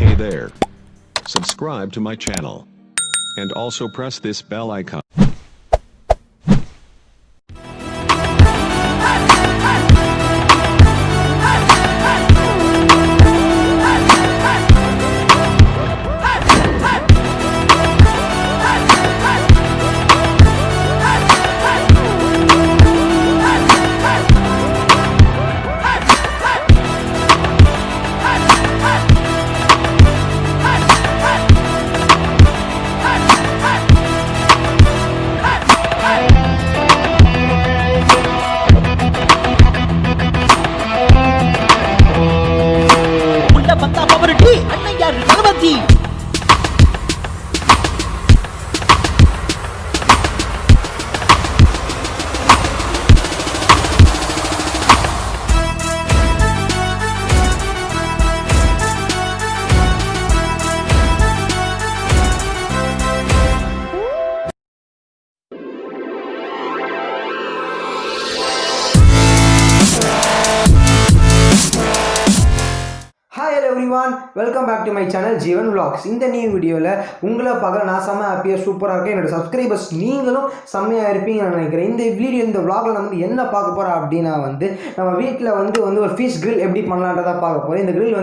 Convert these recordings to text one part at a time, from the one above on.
Hey there. Subscribe to my channel. And also press this bell icon. everyone, welcome back to my channel Jeevan VLOGZ. இந்த new வீடியோவில் உங்களை பார்க்க நான் செம்ம ஹாப்பியாக சூப்பராக இருக்கேன். என்னோட சப்ஸ்கிரைபர்ஸ் நீங்களும் செம்மையாக இருப்பீங்கன்னு நினைக்கிறேன். இந்த vlogல நம்ம என்ன பார்க்க போகிறோம் அப்படின்னா நம்ம வீட்டில் ஒரு ஃபிஷ் கிரில் எப்படி பண்ணலான்றதை பார்க்க போகிறேன். இந்த கிரில்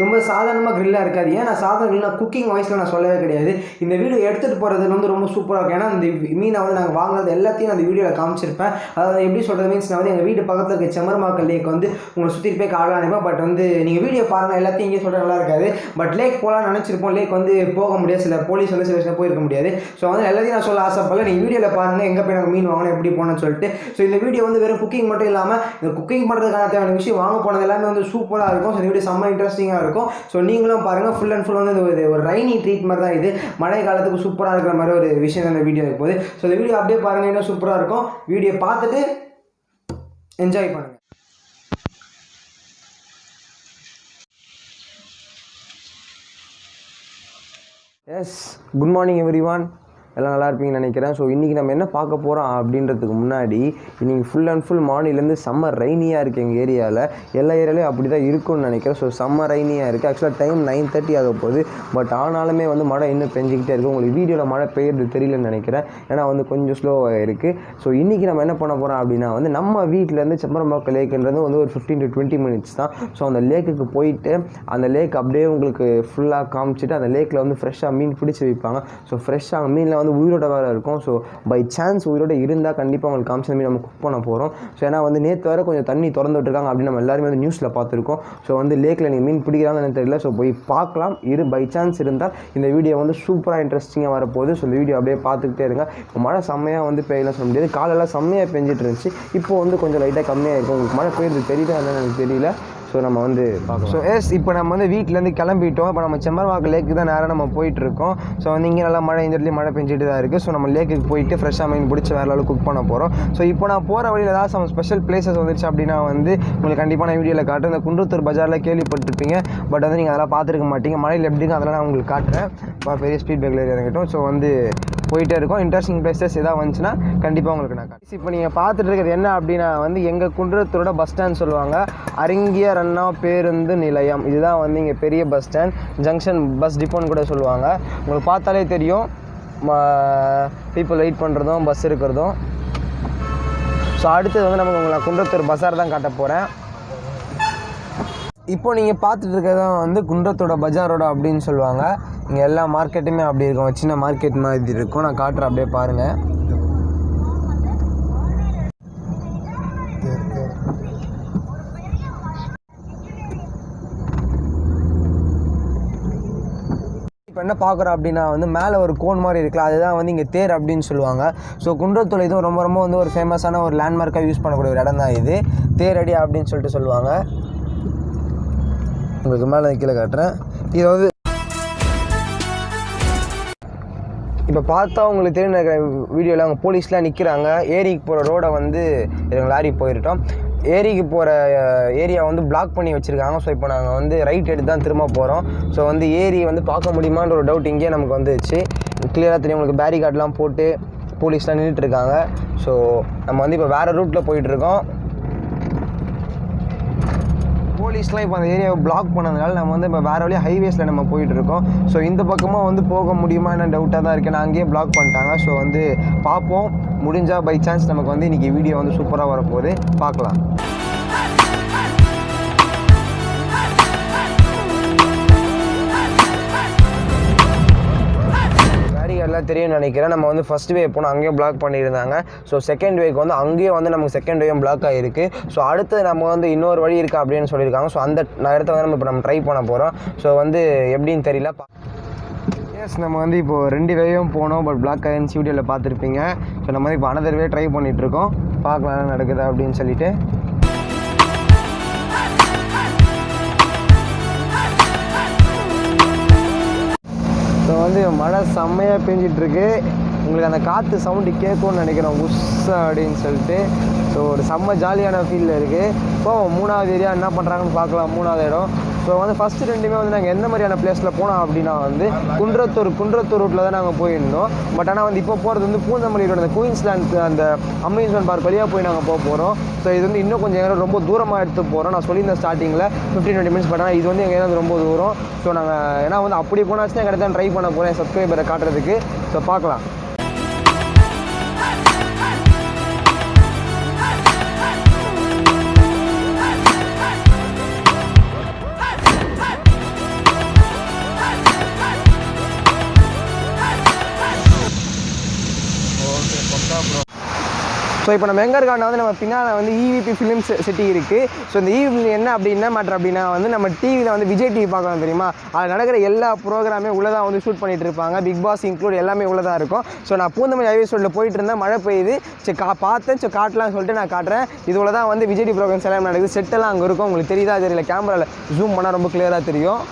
ரொம்ப சாதாரணமாக கிரில்லாக இருக்காது. ஏன் நான் சாதாரண கிரில் நான் குக்கிங் வாய்ஸில் நான் சொல்லவே கிடையாது. இந்த வீடியோ எடுத்துகிட்டு போகிறது ரொம்ப சூப்பராக இருக்கும். ஏன்னா இந்த மீனை நாங்கள் வாங்கினது எல்லாத்தையும் அந்த வீடியோவில் காமிச்சிருப்பேன். அதாவது எப்படி சொல்கிறது மீன்ஸ் நான் எங்கள் வீட்டு பக்கத்தில் இருக்க செம்மரம்பாக்கம் லேக் உங்களை சுற்றி போய் காடலாம் நினைப்பேன். பட் நீங்கள் வீடியோ பாருங்கள், எல்லாத்தையும் இங்கே சொல்கிற நல்லா இருக்காது. பட் லேக் போகலான்னு நினச்சிருப்போம். லேக் போக முடியாது, சில போலீஸ் சில விஷயம் போயிருக்க முடியாது. ஸோ எல்லாத்தையும் நான் சொல்ல ஆசைப்படல. நீங்கள் வீடியோவில் பாருங்கள் எங்கே போய் நாங்கள் மீன் வாங்கணும், எப்படி போகணும்னு சொல்லிட்டு. ஸோ இந்த வீடியோ வெறும் குக்கிங் மட்டும் இல்லாமல் இந்த குக்கிங் பண்ணுறதுக்கான தேவையான விஷயம் வாங்க போனது எல்லாமே சூப்பராக இருக்கும். ஸோ இந்த வீடியோ செம்ம இன்ட்ரெஸ்டிங்காக இருக்கும். ஸோ நீங்களும் பாருங்கள். ஃபுல் அண்ட் ஃபுல் ஒரு ரைனி ட்ரீட் மாதிரி தான் இது. மழை காலத்துக்கு சூப்பராக இருக்கிற மாதிரி ஒரு விஷயம் இந்த வீடியோ இருக்கும் போது. ஸோ இந்த வீடியோ அப்படியே பாருங்கள், இன்னும் சூப்பராக இருக்கும். வீடியோ பார்த்துட்டு என்ஜாய் பண்ணுங்கள். Yes, good morning everyone. எல்லாம் நல்லா இருப்பீங்கன்னு நினைக்கிறேன். ஸோ இன்றைக்கி நம்ம என்ன பார்க்க போகிறோம் அப்படின்றதுக்கு முன்னாடி, இன்றைக்கி ஃபுல் அண்ட் ஃபுல் மார்னிங்லேருந்து செம்ம ரைனியாக இருக்குது எங்கள் ஏரியாவில். எல்லா ஏரியாலையும் அப்படி தான் இருக்கும்னு நினைக்கிறேன். ஸோ செம்ம ரைனியாக இருக்குது. ஆக்சுவலாக டைம் 9:30 ஆக போகுது. பட் ஆனாலுமே மழை இன்னும் பெஞ்சிக்கிட்டே இருக்குது. உங்களுக்கு வீடியோவில் மழை பெய்யுறது தெரியலன்னு நினைக்கிறேன். ஏன்னா கொஞ்சம் ஸ்லோவாக இருக்குது. ஸோ இன்றைக்கி நம்ம என்ன பண்ண போகிறோம் அப்படின்னா நம்ம வீட்டிலேருந்து செம்மரம்பாக்கம் லேக்குன்றது ஒரு 15 to 20 minutes தான். ஸோ அந்த லேக்குக்கு போயிட்டு அந்த லேக் அப்படியே உங்களுக்கு ஃபுல்லாக காமிச்சிட்டு அந்த லேக்கில் ஃப்ரெஷ்ஷாக மீன் பிடிச்சி வைப்பாங்க. ஸோ ஃப்ரெஷ்ஷாக மீனில் உயிரோட வேறு இருக்கும். ஸோ பை சான்ஸ் உயிரோட இருந்தால் கண்டிப்பாக உங்களுக்கு காமிச்ச மீன் நம்ம குக் பண்ண போகிறோம். ஸோ ஏன்னா நேற்று வேறு கொஞ்சம் தண்ணி திறந்து விட்டுருக்காங்க அப்படின்னு நம்ம எல்லாருமே நியூஸில் பார்த்துருக்கோம். ஸோ லேக்கில் நீங்கள் மீன் பிடிக்கிறாங்கன்னு தெரியல. ஸோ போய் பார்க்கலாம். பை சான்ஸ் இருந்தால் இந்த வீடியோ சூப்பராக இன்ட்ரெஸ்டிங்காக வரப்போகுது. ஸோ இந்த வீடியோ அப்படியே பார்த்துக்கிட்டே இருங்க. இப்போ மழை செம்மையாக பெய்யலாம் சொல்ல முடியாது. காலெல்லாம் செம்மையாக பெஞ்சிட்டு இருந்துச்சு. இப்போது கொஞ்சம் லைட்டாக கம்மியாக இருக்கும். உங்களுக்கு மழை பெய்யுறது தெரியல என்னன்னு எனக்கு தெரியல. ஸோ நம்ம பார்க்கலாம். ஸோ இப்போ நம்ம வீட்டிலேருந்து கிளம்பிட்டோம். இப்போ நம்ம செம்மரம்பாக்கம் லேக்கு தான் நேராக நம்ம போயிட்டுருக்கோம். ஸோ இங்கே நல்லா மழை, இந்த இடத்துல மழை பெஞ்சிட்டு தான் இருக்குது. ஸோ நம்ம லேக்குக்கு போயிட்டு ஃப்ரெஷ்ஷாக மீன் பிடிச்சி வேறு அளவுக்கு குக் பண்ண போகிறோம். ஸோ இப்போ நான் போகிற வழியில் ஏதாவது சம் ஸ்பெஷல் பிளேசஸ் வந்துருச்சு அப்படின்னா உங்களுக்கு கண்டிப்பாக நான் வீடியோவில் காட்டுறேன். இந்த குன்றத்தூர் பஜாரில் கேள்விப்பட்டிருப்பீங்க. பட் நீங்கள் அதெல்லாம் பார்த்துருக்க மாட்டீங்க. மழையில் எப்படிங்க அதெல்லாம் நான் உங்களுக்கு காட்டுறேன். பெரிய ஸ்பீட் பிரேக்கில் இறங்கிட்டோம். ஸோ போயிட்டே இருக்கும். இன்ட்ரெஸ்டிங் பிளேசஸ் எதாவது வந்துச்சுன்னா கண்டிப்பாக உங்களுக்கு நான் காட்டுறேன். இப்போ நீங்கள் பார்த்துட்டு இருக்கிறது என்ன அப்படின்னா எங்கள் குன்றத்தூரோட பஸ் ஸ்டாண்ட் சொல்லுவாங்க. அறிஞர் அண்ணா பேருந்து நிலையம். இதுதான் இங்கே பெரிய பஸ் ஸ்டாண்ட், ஜங்ஷன் பஸ் டிப்போன்னு கூட சொல்லுவாங்க. உங்களுக்கு பார்த்தாலே தெரியும் பீப்புள் வெயிட் பண்ணுறதும் பஸ் இருக்கிறதும். ஸோ அடுத்தது நமக்கு உங்களை குன்றத்தூர் பஸார் தான் காட்ட போகிறேன். இப்போ நீங்கள் பார்த்துட்டு இருக்கிறது குன்றத்தோட பஜாரோட அப்படின்னு சொல்லுவாங்க. இங்கே எல்லா மார்க்கெட்டுமே அப்படி இருக்கும். சின்ன மார்க்கெட் மாதிரி இருக்கும். நான் காட்டுறேன், அப்படியே பாருங்கள். இப்போ என்ன பார்க்குறோம் அப்படின்னா மேலே ஒரு கோன் மாதிரி இருக்குல்ல, அதுதான் இங்கே தேர் அப்படின்னு சொல்லுவாங்க. ஸோ குன்றத்தூர் இதுவும் ரொம்ப ரொம்ப ஒரு ஃபேமஸான ஒரு லேண்ட்மார்க்காக யூஸ் பண்ணக்கூடிய ஒரு இடம் தான் இது. தேரடி அப்படின்னு சொல்லிட்டு சொல்லுவாங்க. உங்களுக்கு மேலே கீழே காட்டுறேன். இது இப்போ பார்த்தா உங்களுக்கு தெரியும் நினைக்கிற வீடியோவில் அங்கே போலீஸ்லாம் நிற்கிறாங்க. ஏரிக்கு போகிற ரோடை லாரி போயிட்டோம். ஏரிக்கு போகிற ஏரியா பிளாக் பண்ணி வச்சுருக்காங்க. ஸோ இப்போ நாங்கள் ரைட் எடுத்து தான் திரும்ப போகிறோம். ஸோ ஏரி பார்க்க முடியுமான்ற ஒரு டவுட் இங்கேயே நமக்கு வந்துச்சு. கிளியராக தெரியும் உங்களுக்கு. பேரிகார்டெலாம் போட்டு போலீஸ்லாம் நின்றுட்டுருக்காங்க. ஸோ நம்ம இப்போ வேறு ரூட்டில் போயிட்டுருக்கோம். போலீஸ்லாம் இப்போ அந்த ஏரியாவை பிளாக் பண்ணதுனால நம்ம வந்து இப்போ வேறு வழியாக ஹைவேஸில் நம்ம போயிட்டுருக்கோம். ஸோ இந்த பக்கமாக வந்து போக முடியுமா என்ன டவுட்டாக தான் இருக்குது. நான் அங்கேயே பிளாக் பண்ணிட்டாங்க. ஸோ வந்து பார்ப்போம், முடிஞ்சால் பை சான்ஸ் நமக்கு வந்து இன்றைக்கி வீடியோ வந்து சூப்பராக வரப்போகுது, பார்க்கலாம். எல்லாம் தெரியும்னு நினைக்கிறேன். நம்ம வந்து ஃபஸ்ட் வே போனால் அங்கேயும் பிளாக் பண்ணியிருந்தாங்க. ஸோ செகண்ட் வேக்கு வந்து அங்கேயும் வந்து நமக்கு செகண்ட் வேயும் பிளாக் ஆகிருக்கு. ஸோ அடுத்து நம்ம வந்து இன்னொரு வழி இருக்கா அப்படின்னு சொல்லியிருக்காங்க. ஸோ அந்த இடத்த வந்து நம்ம ட்ரை பண்ண போகிறோம். ஸோ வந்து எப்படின்னு தெரியல. எஸ், நம்ம வந்து இப்போது 2 வேயும் போனோம். பட் பிளாக் ஆகிருந்துச்சு, வீடியோவில் பார்த்துருப்பீங்க. ஸோ நம்ம வந்து இப்போ அனதர் வே ட்ரை பண்ணிகிட்ருக்கோம், பார்க்கலாம் என்ன நடக்குதா அப்படின்னு சொல்லிட்டு. ஸோ வந்து மழை செம்மையாக பெஞ்சிட்ருக்கு. உங்களுக்கு அந்த காற்று சவுண்டு கேட்கும்னு நினைக்கிறேன், உஸ்ஸா அப்படின்னு சொல்லிட்டு. ஸோ ஒரு செம்ம ஜாலியான ஃபீலில் இருக்குது. இப்போ 3வது ஏரியா என்ன பண்ணுறாங்கன்னு பார்க்கலாம். 3வது இடம். ஸோ வந்து ஃபஸ்ட்டு 2மே வந்து நாங்கள் எந்த மாதிரியான பிளேஸில் போனோம் அப்படின்னா வந்து குன்றத்தூர் ரூட்டில் தான் நாங்கள் போயிருந்தோம். பட் ஆனால் வந்து இப்போ போகிறது வந்து பூந்தமல்லியோட அந்த குயின்ஸ்லேண்ட் அந்த அம்யூஸ்மெண்ட் பார்க் வழியாக போய் நாங்கள் போகிறோம். ஸோ இது வந்து இன்னும் கொஞ்சம் எங்கே ரொம்ப தூரமாக எடுத்து போகிறோம். நான் சொல்லியிருந்தேன் ஸ்டார்டிங்கில் 15-20 மினிட்ஸ். பட் ஆனால் இது வந்து எங்கேயாவது ரொம்ப தூரம். ஸோ நாங்கள் ஏன்னா வந்து அப்படி போனாச்சுன்னா எங்கள் இடத்துல ட்ரை பண்ண போகிறேன் சப்ஸ்கிரைபரை காட்டுறதுக்கு. ஸோ பார்க்கலாம். ஸோ இப்போ நம்ம எங்கே இருக்காண்டா வந்து நம்ம பின்னால் வந்து EVP ஃபிலிம்ஸ் சிட்டி இருக்குது. ஸோ இந்த EVP என்ன அப்படின்னா மேட்ரு அப்படின்னா வந்து நம்ம டிவியில் வந்து விஜய் டிவி பார்க்கலாம் தெரியுமா, அதில் நடக்கிற எல்லா ப்ரோக்ராமே உள்ளதாக வந்து ஷூட் பண்ணிகிட்டு இருப்பாங்க. பிக் பாஸ் இன்க்ளூட் எல்லாமே உள்ளதாக இருக்கும். ஸோ நான் பூந்தமல்லி ஹைவேஸ் ரோட்டில் போயிட்டு இருந்தேன், மழை பெய்யுது. சரி பார்த்தேன், சரி காட்டலாம்னு சொல்லிட்டு நான் காட்டுறேன். இதுல தான் வந்து விஜய் டிவி ப்ரோக்ராம்ஸ் எல்லாம் நடக்குது. செட்டெல்லாம் அங்கே இருக்கும். உங்களுக்கு தெரியுதா தெரியல, கேமராவில் ஜூம் பண்ணால் ரொம்ப கிளியராக தெரியும்.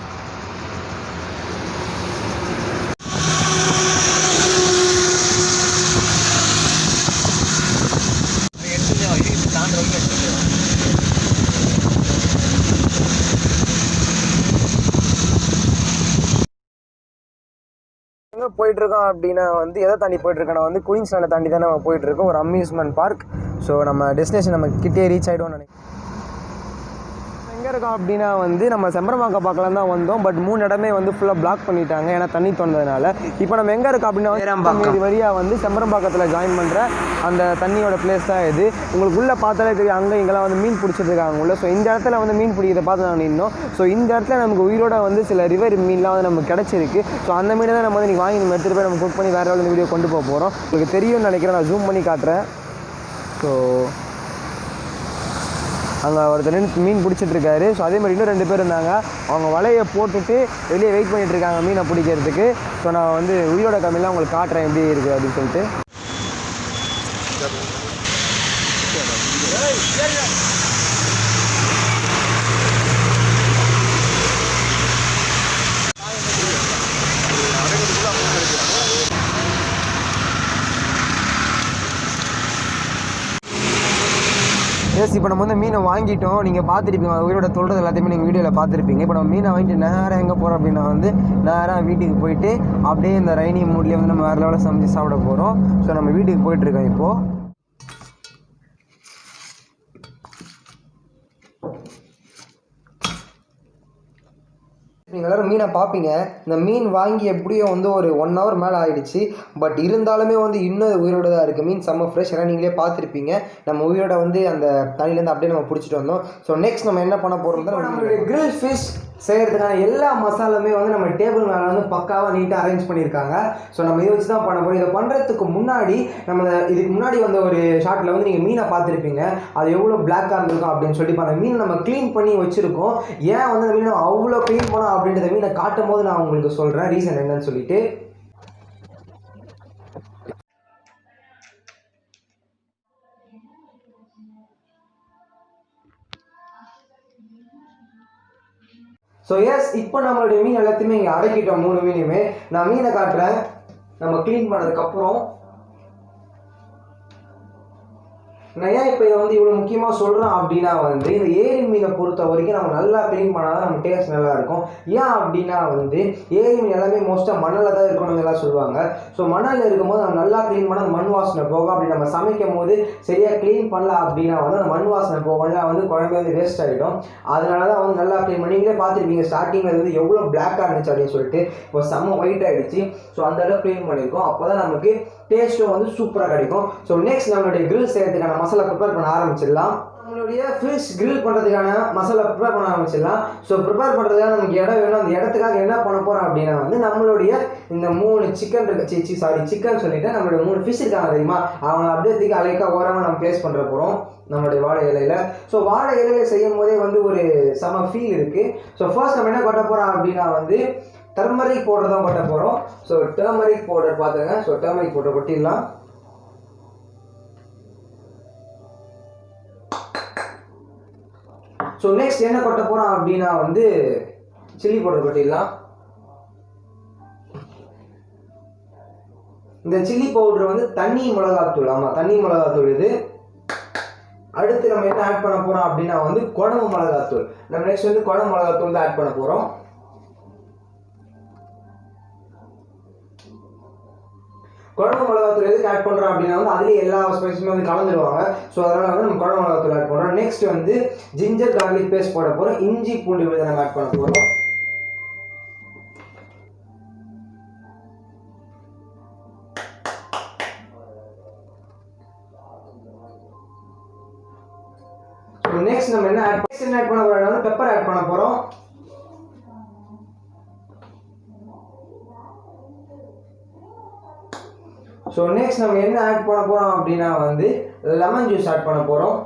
எங்கே போயிட்டுருக்கோம் அப்படின்னா வந்து எதை தாண்டி போயிட்டுருக்கோன்னா வந்து குயின்ஸ்லாண்டை தாண்டி தான் நம்ம போயிட்டுருக்கோம், ஒரு அம்யூஸ்மெண்ட் பார்க். ஸோ நம்ம டெஸ்டினேஷன் நம்ம கிட்டே ரீச் ஆகிடுவோம்னு நினைக்கிறேன். எங்கே இருக்கோம் அப்படின்னா வந்து நம்ம செம்பரம்பாக்கம் பார்க்கலாம் தான் வந்தோம். பட் 3 இடமே வந்து ஃபுல்லாக பிளாக் பண்ணிட்டாங்க, ஏன்னா தண்ணி தோணுறதுனால. இப்போ நம்ம எங்கே இருக்கோம் அப்படின்னா இது வழியாக வந்து செம்பரம்பாக்கத்தில் ஜாயின் பண்ணுற அந்த தண்ணியோட பிளேஸ் தான் இது. உங்களுக்கு உள்ளே பார்த்தாலே தெரியும், அங்கே இங்கெல்லாம் வந்து மீன் பிடிச்சிருக்காங்க உள்ள. ஸோ இந்த இடத்துல வந்து மீன் பிடிக்கிறத பார்த்து நான் நின்னோம். ஸோ இந்த இடத்துல நமக்கு உயிரோட வந்து சில ரிவர் மீன்லாம் வந்து நமக்கு கிடச்சிருக்கு. ஸோ அந்த மீனை தான் நம்ம வந்து வாங்கி நம்ம எடுத்துகிட்டு போய் நம்ம குக் பண்ணி வேறு லெவலில் வீடியோ கொண்டு போக போகிறோம். உங்களுக்கு தெரியும்னு நினைக்கிறேன், நான் ஜூம் பண்ணி காட்டுறேன். ஸோ அங்கே ஒருத்தர் மீன் பிடிச்சிட்ருக்காரு. ஸோ அதே மாதிரி இன்னும் 2 பேர் இருந்தாங்க. அவங்க வலையை போட்டுட்டு வெளியே வெயிட் பண்ணிகிட்ருக்காங்க மீனை பிடிக்கிறதுக்கு. ஸோ நான் வந்து உயிரோட கம்மியெல்லாம் உங்களுக்கு காட்டுறேன் எப்படி இருக்குது அப்படின்னு சொல்லிட்டு. எஸ், இப்போ நம்ம வந்து மீனை வாங்கிட்டோம். நீங்கள் பார்த்துருப்பீங்க, உயிரோட தொல்றது எல்லாத்தையுமே நீங்கள் வீடியோவில் பார்த்துருப்பீங்க. இப்போ நம்ம மீனை வாங்கிட்டு நேராக எங்கே போகிறோம் அப்படின்னா வந்து நேராக வீட்டுக்கு போயிட்டு அப்படியே இந்த ரெய்னி மூட்லேயே வந்து நம்ம வேறு லெவலில் சமைச்சு சாப்பிட போகிறோம். ஸோ நம்ம வீட்டுக்கு போயிட்டுருக்கோம் இப்போது. நீங்கள் எல்லோரும் மீனை பார்ப்பீங்க. இந்த மீன் வாங்கி எப்படியும் வந்து ஒரு 1 hour மேலே ஆகிடுச்சு. பட் இருந்தாலுமே வந்து இன்னும் உயிரோட தான் இருக்குது. மீன் செம்ம ஃப்ரெஷ். ஏன்னா நீங்களே பார்த்துருப்பீங்க, நம்ம உயிரோட வந்து அந்த தண்ணியிலேருந்து அப்படியே நம்ம பிடிச்சிட்டு வந்தோம். ஸோ நெக்ஸ்ட் நம்ம என்ன பண்ண போகிறோம், நம்மளுடைய கிரில் ஃபிஷ் செய்கிறதுக்கான எல்லா மசாலுமே வந்து நம்ம டேபிள் மேலே வந்து பக்காவாக நீட்டாக அரேஞ்ச் பண்ணியிருக்காங்க. ஸோ நம்ம இதை வச்சு தான் பண்ண போகிறோம். இதை பண்ணுறதுக்கு முன்னாடி நம்ம இதுக்கு முன்னாடி வந்த ஒரு ஷார்ட்டில் வந்து நீங்கள் மீனை பார்த்துருப்பீங்க, அது எவ்வளோ பிளாக்காக இருந்திருக்கும் அப்படின்னு சொல்லிட்டு. அந்த மீன் நம்ம க்ளீன் பண்ணி வச்சுருக்கோம். ஏன் வந்து அந்த மீனை அவ்வளோ க்ளீன் பண்ணோம் அப்படின்றத மீனை காட்டும் போது நான் உங்களுக்கு சொல்கிறேன் ரீசன் என்னன்னு சொல்லிட்டு. ஸோ எஸ், இப்போ நம்மளுடைய மீன் எல்லாத்தையுமே இங்கே அடக்கிட்டோம். 3 மீனுமே நான் மீனை காட்டுறேன். நம்ம க்ளீன் பண்ணதுக்கப்புறம் நான் ஏன் இப்போ இதை வந்து இவ்வளோ முக்கியமாக சொல்கிறேன் அப்படின்னா வந்து இந்த ஏரி மீனை பொறுத்த வரைக்கும் நம்ம நல்லா க்ளீன் பண்ணால் தான் நம்ம டேஸ்ட் நல்லாயிருக்கும். ஏன் அப்படின்னா வந்து ஏரி மீன் எல்லாமே மோஸ்ட்டாக மண்ணில் தான் இருக்கணும்னு எல்லாம் சொல்லுவாங்க. ஸோ மண்ணில் இருக்கும்போது நம்ம நல்லா க்ளீன் பண்ணால் மண் வாசனை போகும். அப்படி நம்ம சமைக்கும் போது சரியாக க்ளீன் பண்ணல அப்படின்னா வந்து அந்த மண் வாசனை போகலாம், வந்து குழம்பு வந்து வேஸ்ட் ஆகிடும். அதனால தான் வந்து நல்லா க்ளீன் பண்ணி நீங்களே பார்த்துருப்பீங்க ஸ்டார்டிங்கில் வந்து எவ்வளோ பிளாக்காக இருந்துச்சு அப்படின்னு சொல்லிட்டு இப்போ செம்ம ஒயிட் ஆகிடுச்சு. ஸோ அந்த அளவுக்கு க்ளீன் பண்ணியிருக்கோம். அப்போ தான் நமக்கு டேஸ்ட்டும் வந்து சூப்பராக கிடைக்கும். ஸோ நெக்ஸ்ட் நம்மளுடைய கிரில் செய்யறதுக்கான மசாலா ப்ரிப்பேர் பண்ண ஆரம்பிச்சிடலாம். நம்மளுடைய ஃபிஷ் கிரில் பண்ணுறதுக்கான மசாலா ப்ரிப்பேர் பண்ண ஆரம்பிச்சிடலாம். ஸோ ப்ரிப்பேர் பண்ணுறதுக்காக நமக்கு இடம் வேணும். அந்த இடத்துக்காக என்ன பண்ண போகிறோம் அப்படின்னா வந்து நம்மளுடைய இந்த 3 சிக்கன் சிக்கன் சொல்லிட்டு நம்மளுடைய 3 ஃபிஷ் இருக்காங்க தெரியுமா, அவங்க அப்படியே தூக்கி அலைக்காக ஓரமாக நம்ம ப்ளேஸ் பண்ணுற போகிறோம் நம்மளுடைய வாழை இலையில். ஸோ வாழை இலையில் செய்யும் போதே வந்து ஒரு செம ஃபீல் இருக்குது. ஸோ ஃபர்ஸ்ட் நம்ம என்ன கொட்ட போகிறோம் அப்படின்னா வந்து டர்மரிக் பவுடர் தான் கொட்ட போகிறோம். ஸோ டர்மரிக் பவுடர் பார்த்துங்க. ஸோ டர்மரிக் பவுடர் கொட்டிடலாம். ஸோ நெக்ஸ்ட் என்ன கொட்ட போகிறோம் அப்படின்னா வந்து சில்லி பவுடர் கொட்டிடலாம். இந்த சில்லி பவுடர் வந்து தண்ணி மிளகாத்தூள். ஆமாம், தண்ணி மிளகாத்தூள் இது. அடுத்து நம்ம என்ன ஆட் பண்ண போகிறோம் அப்படின்னா வந்து குழம்பு மிளகாத்தூள். நம்ம நெக்ஸ்ட் வந்து குழம்பு மிளகாத்தூள் தான் ஆட் பண்ண போகிறோம். குழம்பு மிளகாத்தூள் எதுக்கு ஆட் பண்ணுறோம் அப்படின்னா வந்து அதுலேயே எல்லா ஸ்பைஸுமே வந்து கலந்துருவாங்க. ஸோ அதனால் வந்து நம்ம குழம்பு மிளகாத்தூள் ஆட் பண்ணுறோம். நெக்ஸ்ட் வந்து ஜிஞ்சர் கார்லிக் பேஸ்ட் போட போகிறோம். இஞ்சி பூண்டு விழுதை நம்ம ஆட் பண்ண போகிறோம். நெக்ஸ்ட் நம்ம என்ன ஆட் பண்ண போகிறோம், பெப்பர் ஆட் பண்ண போகிறோம். ஸோ நெக்ஸ்ட் நம்ம என்ன ஆட் பண்ண போகிறோம் அப்படின்னா வந்து லெமன் ஜூஸ் ஆட் பண்ண போகிறோம்.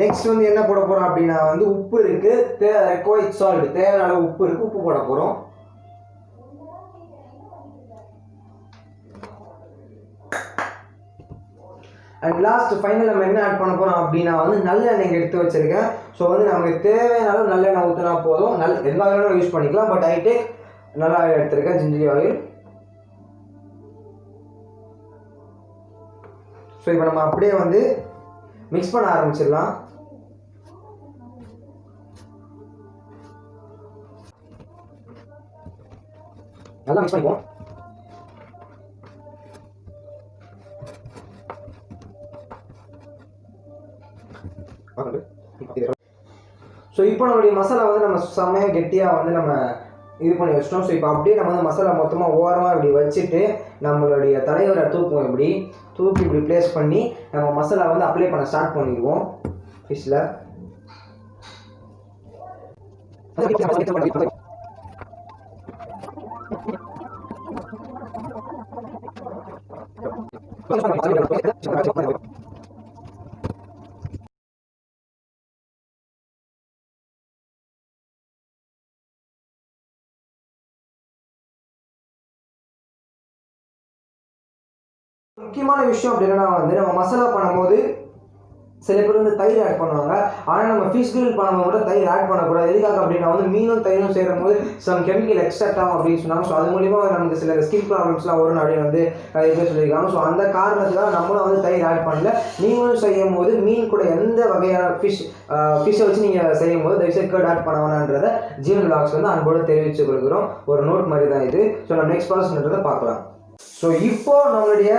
நெக்ஸ்ட் வந்து என்ன போட போகிறோம் அப்படின்னா வந்து உப்பு இருக்குது, ரெக்வைர்ட் சால்ட், தேவையான அளவு உப்பு இருக்குது, உப்பு போட போகிறோம். அண்ட் லாஸ்ட் ஃபைனல் நம்ம என்ன ஆட் பண்ண போகிறோம் அப்படின்னா வந்து நல்லெண்ணெய் எடுத்து வச்சிருக்கேன். ஸோ வந்து நமக்கு தேவையான அளவு நல்லெண்ணெய் ஊற்றினா போதும். எந்த ஆயிலும் யூஸ் பண்ணிக்கலாம். பட் ஐ டேக் நல்லா எடுத்திருக்கேன் ஜிஞ்சர் ஆயில். ஸோ இப்போ நம்ம அப்படியே வந்து மிக்ஸ் பண்ண ஆரம்பிச்சிடலாம். நல்லா மிக்ஸ் பண்ணிப்போம். ஸோ இப்போ நம்மளுடைய மசாலா வந்து நம்ம செம்மையாக கெட்டியாக வந்து நம்ம இது பண்ணி வச்சிட்டோம். ஸோ இப்போ அப்படியே நம்ம வந்து மசாலா மொத்தமாக ஓரமாக இப்படி வச்சுட்டு நம்மளுடைய தலைவரை தூக்குவோம். இப்படி தூக்கி இப்படி ப்ளேஸ் பண்ணி நம்ம மசாலா வந்து அப்ளை பண்ண ஸ்டார்ட் பண்ணிடுவோம் ஃபிஷ்ஷில். முக்கியமான விஷயம் அப்படின்னா வந்து நம்ம மசாலா பண்ணும்போது சில பேர் வந்து தயிர் ஆட் பண்ணுவாங்க. ஆனால் நம்ம ஃபிஷ் கிரில் பண்ணும்போது கூட தயிர் ஆட் பண்ணக்கூடாது. எதுக்காக அப்படின்னா வந்து மீனும் தயிரும் சேரும் போது சம் கெமிக்கல் எக்ஸ்ட்ராக்ட் ஆகும் அப்படின்னு சொன்னாங்க. ஸோ அது மூலிமா நமக்கு சில ஸ்கின் ப்ராப்ளம்ஸ்லாம் வரும் அப்படின்னு வந்து இது சொல்லியிருக்காங்க. ஸோ அந்த காரணத்துக்காக நம்மளும் வந்து தயிர் ஆட் பண்ணல. நீங்களும் செய்யும் போது மீன் கூட எந்த வகையான ஃபிஷ்ஷை வச்சு நீங்கள் செய்யும் போது தயவுசெய்து கர்ட் ஆட் பண்ண வேணான்றதை ஜீவன் விலாக்ஸ் வந்து அன்போடு தெரிவித்து கொடுக்குறோம். ஒரு நோட் மாதிரி தான் இது. ஸோ நம்ம நெக்ஸ்ட் ப்ராசஸ்ன்றதை பார்க்கலாம். ஸோ இப்போ நம்மளுடைய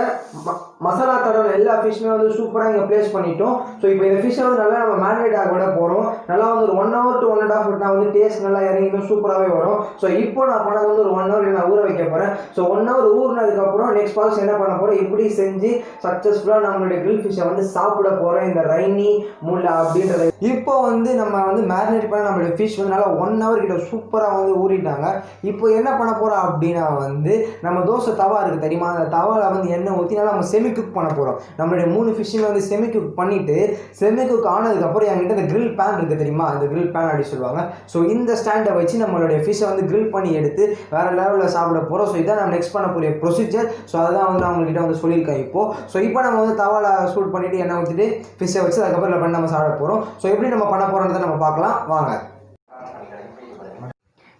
மசாலா தடவை எல்லா ஃபிஷ்ஷுமே வந்து சூப்பராக இங்கே ப்ளேஸ் பண்ணிட்டோம். ஸோ இப்போ இந்த ஃபிஷ்ஷை வந்து நல்லா நம்ம மேரினேட் ஆக விட போகிறோம். நல்லா வந்து ஒரு 1 hour to 1.5 hour நான் வந்து டேஸ்ட் நல்லா இறங்கிடும், சூப்பராகவே வரும். ஸோ இப்போ நான் பண்ணது வந்து ஒரு 1 hour நான் ஊற வைக்க போகிறேன். ஸோ 1 hour ஊறினதுக்கப்புறம் நெக்ஸ்ட் ப்ராசஸ் என்ன பண்ண போகிறோம், இப்படி செஞ்சு சக்ஸஸ்ஃபுல்லாக நம்மளுடைய கிரில் ஃபிஷ்ஷை வந்து சாப்பிட போகிறோம். இந்த ரைனி முல்லை அப்படின்றது இப்போ வந்து நம்ம வந்து மேரினேட் பண்ண நம்மளுடைய ஃபிஷ் வந்து நல்லா 1 hour கிட்ட சூப்பராக வந்து ஊறிட்டாங்க. இப்போ என்ன பண்ண போகிறோம் அப்படின்னா வந்து நம்ம தோசை தவா இருக்குது தெரியுமா, அந்த தவாவில் வந்து எண்ணெய் ஊற்றி நல்லா நம்ம செமி குக் பண்ண போகிறோம். நம்மளுடைய 3 ஃபிஷ்ஷுமே வந்து செமி குக் பண்ணிவிட்டு செமி குக் ஆனதுக்கப்புறம் என்கிட்ட இந்த கிரில் பேன் இருக்குது தெரியுமா, அந்த கிரில் பேன் அப்படி சொல்லுவாங்க. ஸோ இந்த ஸ்டாண்டை வச்சு நம்மளுடைய ஃபிஷ்ஷை வந்து கிரில் பண்ணி எடுத்து வேறு லெவலில் சாப்பிட போகிறோம். ஸோ இதான் நம்ம நெக்ஸ்ட் பண்ணக்கூடிய ப்ரொசீஜர். ஸோ அதுதான் வந்து நான் உங்கள்கிட்ட வந்து சொல்லியிருக்கேன். ஸோ இப்போ நம்ம வந்து தவாவில் சூட் பண்ணிவிட்டு எண்ணெய் ஊற்றிட்டு ஃபிஷ்ஷை வச்சு அதுக்கப்புறம் பண்ணி நம்ம சாப்பிட போகிறோம். ஸோ எப்படி நம்ம பண்ண போகிறோன்றதை நம்ம பார்க்கலாம் வாங்க.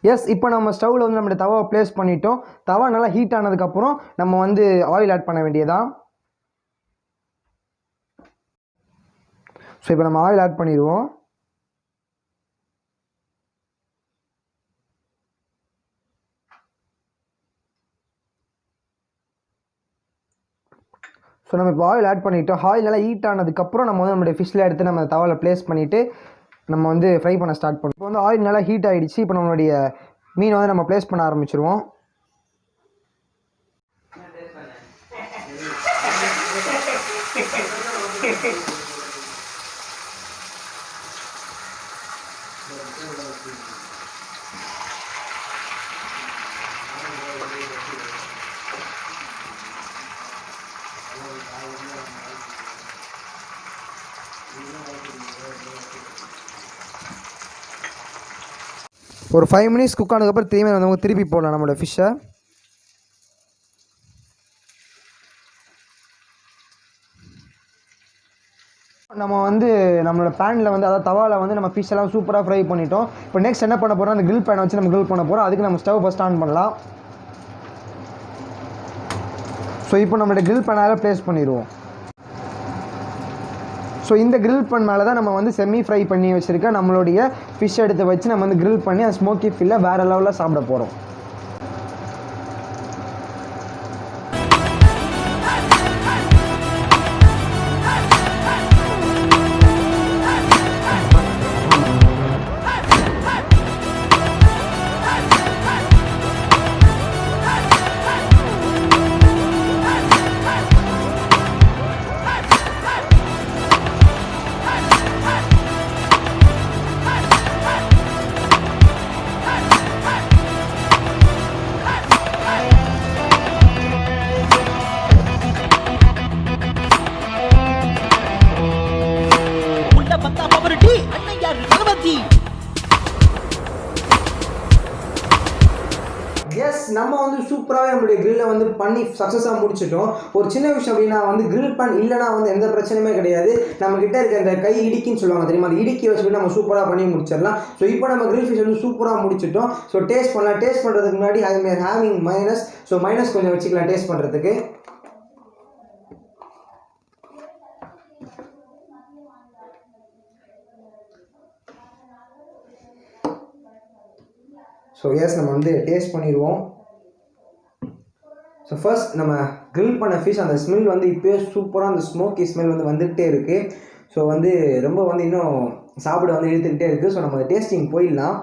எஸ், இப்போ நம்ம ஸ்டவ்வில் வந்து நம்மளுடைய தவாவை ப்ளேஸ் பண்ணிட்டோம். தவா நல்லா ஹீட் ஆனதுக்கப்புறம் நம்ம வந்து ஆயில் ஆட் பண்ண வேண்டியதான். ஸோ இப்போ நம்ம ஆயில் ஆட் பண்ணிடுவோம். ஸோ நம்ம இப்போ ஆயில் ஆட் பண்ணிவிட்டோம். ஆயில் நல்லா ஹீட் ஆனதுக்கப்புறம் நம்ம வந்து நம்மளுடைய ஃபிஷ்ஷில் எடுத்து நம்ம தவாவில் ப்ளேஸ் பண்ணிவிட்டு நம்ம வந்து ஃப்ரை பண்ண ஸ்டார்ட் பண்ணுவோம். இப்போ வந்து ஆயில் நல்லா ஹீட் ஆகிடுச்சு. இப்போ நம்மளுடைய மீன் வந்து நம்ம ப்ளேஸ் பண்ண ஆரம்பிச்சிருவோம். ஒரு 5 மினிட்ஸ் குக் ஆனதுக்கப்புறம் திருப்பி போடலாம் நம்மளோட ஃபிஷ்ஷை. நம்ம வந்து நம்மளோட பேனில் வந்து அதாவது தவாவில் வந்து நம்ம ஃபிஷ் எல்லாம் சூப்பராக ஃப்ரை பண்ணிட்டோம். இப்போ நெக்ஸ்ட் என்ன பண்ண போகிறோம், அந்த கிரில் பேனை வச்சு நம்ம கிரில் பண்ண போகிறோம். அதுக்கு நம்ம ஸ்டவ் ஃபஸ்ட் ஆன் பண்ணலாம். ஸோ இப்போ நம்மளோட கிரில் பேனால் ப்ளேஸ் பண்ணிடுவோம். ஸோ இந்த கிரில் பேன் மேலே தான் நம்ம வந்து செமி ஃப்ரை பண்ணி வச்சுருக்க நம்மளுடைய ஃபிஷ் எடுத்து வச்சு நம்ம வந்து கிரில் பண்ணி அந்த ஸ்மோக்கி ஃபில்லை வேறு லெவலில் சாப்பிட போகிறோம். எஸ், நம்ம வந்து சூப்பராகவே நம்மளுடைய கிரில்லை வந்து பண்ணி சக்ஸஸாக முடிச்சிட்டோம். ஒரு சின்ன விஷயம் அப்படின்னா வந்து கிரில் பேன் இல்லைனா வந்து எந்த பிரச்சனையுமே கிடையாது. நம்மக்கிட்ட இருக்க இந்த கை இடிக்கின்னு சொல்லுவாங்க தெரியுமா, அந்த இடுக்கி வச்சுட்டு நம்ம சூப்பராக பண்ணி முடிச்சிடலாம். ஸோ இப்போ நம்ம கிரில் ஃபிஷ் வந்து சூப்பராக முடிச்சிட்டோம். ஸோ டேஸ்ட் பண்ணலாம். டேஸ்ட் பண்ணுறதுக்கு முன்னாடி ஐ மேர் ஹேவிங் மைனஸ். ஸோ மைனஸ் கொஞ்சம் வச்சுக்கலாம் டேஸ்ட் பண்ணுறதுக்கு. ஸோ எஸ், நம்ம வந்து டேஸ்ட் பண்ணிடுவோம். ஸோ ஃபர்ஸ்ட் நம்ம கிரில் பண்ண ஃபிஷ் அந்த ஸ்மெல் வந்து இப்போயே சூப்பராக அந்த ஸ்மோக்கி ஸ்மெல் வந்து வந்துகிட்டே இருக்குது. ஸோ வந்து ரொம்ப வந்து இன்னும் சாப்பிட வந்து இழுத்துக்கிட்டே இருக்குது. ஸோ நம்ம டேஸ்டிங் போயிடலாம்.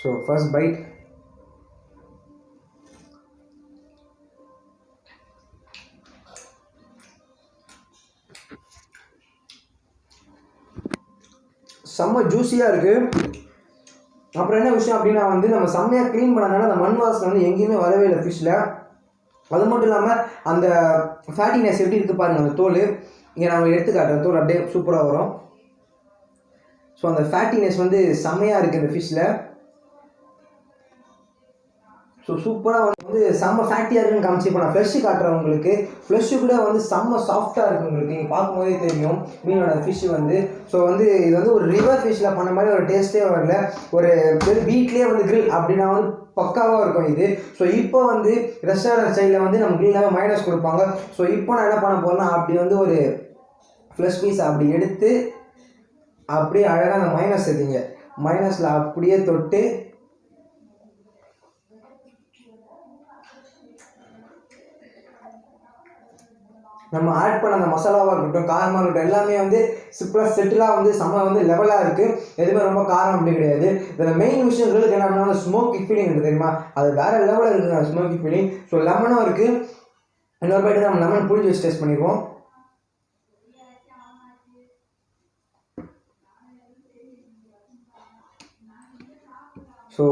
So first byte. செம்ம ஜூஸியாக இருக்குது. அப்புறம் என்ன விஷயம் அப்படின்னா வந்து நம்ம செம்மையாக க்ளீன் பண்ணனால அந்த மண் வாசனை வந்து எங்கேயுமே வரவே இல்லை ஃபிஷ்ஷில். அது மட்டும் இல்லாமல் அந்த ஃபேட்டினஸ் எப்படி இருக்குது பாருங்கள். அந்த தோல் இங்கே நான் எடுத்து காட்டுறேன். தோல் அப்படியே சூப்பராக வரும். ஸோ அந்த ஃபேட்டினஸ் வந்து செம்மையாக இருக்குது இந்த ஃபிஷ்ஷில். ஸோ சூப்பராக வந்து செம்ம ஃபேட்டியாக இருக்குன்னு காமிச்சு இப்போ நான் ஃப்ளெஷ்ஷு காட்டுறேன் உங்களுக்கு. ஃப்ளெஷ்ஷு கூட வந்து செம்ம சாஃப்டாக இருக்குது உங்களுக்கு. நீங்கள் பார்க்கும்போதே தெரியும் மீனோட ஃபிஷ்ஷு வந்து. ஸோ வந்து இது வந்து ஒரு ரிவர் ஃபிஷ்ஷில் பண்ண மாதிரி ஒரு டேஸ்ட்டே வரல. ஒரு வீட்லேயே வந்து கிரில் அப்படின்னா வந்து பக்காவாக இருக்கும் இது. ஸோ இப்போ வந்து ரெஸ்டாரண்ட் சைடில் வந்து நம்ம கிரில்லாக மைனஸ் கொடுப்பாங்க. ஸோ இப்போ நான் என்ன பண்ண போகிறேன்னா அப்படி வந்து ஒரு ஃப்ளஷ் பீஸ் அப்படி எடுத்து அப்படியே அழகாக அந்த மைனஸ் எடுத்தீங்க மைனஸில் அப்படியே தொட்டு நம்ம ஆட் பண்ண அந்த மசாலாவாக இருக்கட்டும், காரமாக இருக்கட்டும், எல்லாமே வந்து சிம்பிளாக செட்டிலாக வந்து செம்ம வந்து லெவலாக இருக்குது. எதுவுமே ரொம்ப காரம் அப்படி கிடையாது. இதில் மெயின் விஷயங்களுக்கு என்ன அப்படின்னா ஸ்மோக்கி ஃபீலிங் இருக்குது தெரியுமா, அது வேறு லெவலில் இருக்குது அந்த ஸ்மோக்கி ஃபீலிங். ஸோ லெமனும் இருக்குது. இன்னொரு பாய்ட்டு நம்ம லெமன் புளிஞ்சு வச்சு டேஸ்ட் பண்ணிடுவோம். So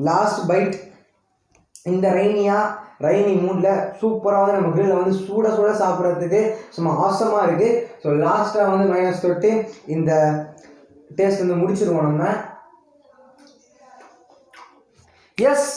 last byte. இந்த ரெய்னி மூடில் சூப்பராக வந்து நம்ம கிரில்ல வந்து சூட சாப்பிட்றதுக்கு சும்மா ஆசமாக இருக்குது. ஸோ லாஸ்ட்டாக வந்து மைனஸ் தொட்டு இந்த டேஸ்ட் வந்து முடிச்சிருவோம் நம்ம. எஸ்,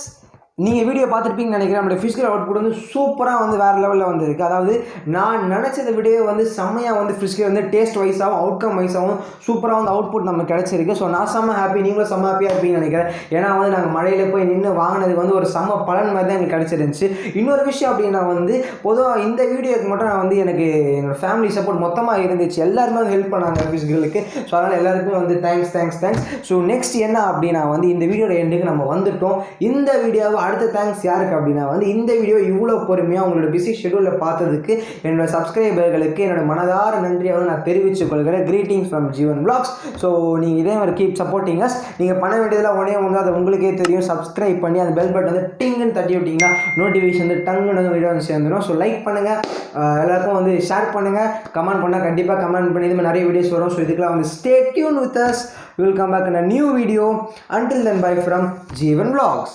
நீங்கள் வீடியோ பார்த்துருப்பீங்கன்னு நினைக்கிறேன். நம்மளுடைய ஃபிஷ் அவுட்புட் வந்து சூப்பராக வந்து வேறு லெவலில் வந்திருக்கு. அதாவது நான் நினச்சதை விட வந்து செம்மையாக வந்து ஃபிஷ் வந்து டேஸ்ட் வைஸாகவும் அவுட்கம் வைஸாகவும் சூப்பராக வந்து அவுட்புட் நமக்கு கிடச்சிருக்கு. ஸோ நான் செம்ம ஹாப்பி, நீங்களும் செம்ம ஹாப்பியாக இருப்பீங்கன்னு நினைக்கிறேன். ஏன்னா வந்து நாங்கள் மழையில் போய் நின்று வாங்கினதுக்கு வந்து ஒரு செம்ம பலன் மாதிரி தான் எங்களுக்கு கிடச்சிருந்துச்சு. இன்னொரு விஷயம் அப்படின்னா வந்து பொதுவாக இந்த வீடியோக்கு மட்டும் நான் வந்து எனக்கு என்னோடய ஃபேமிலி சப்போர்ட் மொத்தமாக இருந்துச்சு. எல்லாருமே வந்து ஹெல்ப் பண்ணாங்க ஃபிஷ்களுக்கு. ஸோ அதனால் எல்லாருக்குமே வந்து தேங்க்ஸ். ஸோ நெக்ஸ்ட் என்ன அப்படின்னா வந்து இந்த வீடியோட எண்டுக்கு நம்ம வந்துட்டோம். இந்த வீடியோவை அடுத்த தேங்க்ஸ் யாருக்கு அப்படின்னா வந்து இந்த வீடியோ இவ்வளோ பொறுமையாக உங்களோட பிஸி ஷெடியூலில் பார்த்ததுக்கு என்னோட சப்ஸ்கிரைபர்களுக்கு என்னோட மனதார நன்றியை வந்து நான் தெரிவித்துக் கொள்கிறேன். Greetings from Jeevan vlogs. So நீங்கள் இதே மாதிரி கீப் சப்போர்ட்டிங் அஸ். நீங்கள் பண்ண வேண்டியதில் உடனே வந்து அது உங்களுக்கே தெரியும். சப்ஸ்கிரைப் பண்ணி அந்த பெல் பட்டன் வந்து டிங்குன்னு தட்டி விட்டிங்கன்னா நோட்டிஃபிகேஷன் வந்து டங்குன்னு வீடியோ வந்து சேர்ந்துடும். ஸோ லைக் பண்ணுங்கள், எல்லாருக்கும் வந்து ஷேர் பண்ணுங்கள், கமெண்ட் பண்ணால் கண்டிப்பாக கமெண்ட் பண்ணி இதுமாதிரி நிறைய வீடியோஸ் வரும். ஸோ இதுக்கெல்லாம் வந்து stay tuned with us. We will come back in a new video. Until then, bye from Jeevan vlogs.